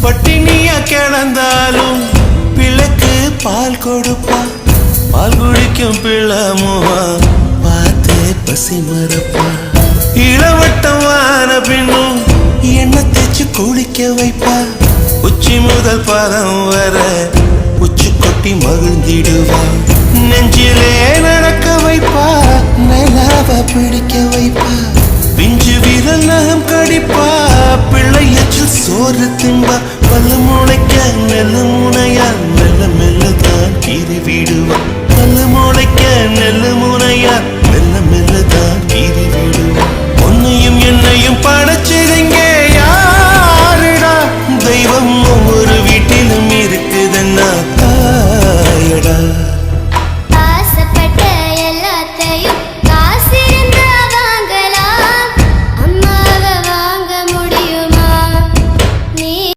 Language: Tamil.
பட்டினியா கிடந்தாலும் பிள்ளைக்கு பால் கொடுப்பா. பால் குடிக்கும் பிள்ளமுவா பார்த்து பசி மறப்பா. இளவட்டமான பின்னும் எண்ணெய் தேச்சு குளிக்க வைப்பா. உச்சி முதல் பாதம் வர உச்சி கொட்டி மகிழ்ந்திடுவா. நெஞ்சிலே நடக்க வைப்பா, நிலாவ பிடிக்க வைப்பா. பிஞ்சு விரல் நகம் கடிப்பா, பிள்ளை எச்சில் சோறு தின்பா. பல்லு முளைக்க நெல்லு முனையா மெல்ல மெல்லதான் கீறி விடுவா. பல்லு முளைக்க நெல்லு முனையா மெல்ல மெல்லதான் கீறி விடுவா. உன்னையும் என்னையும் படைச்சே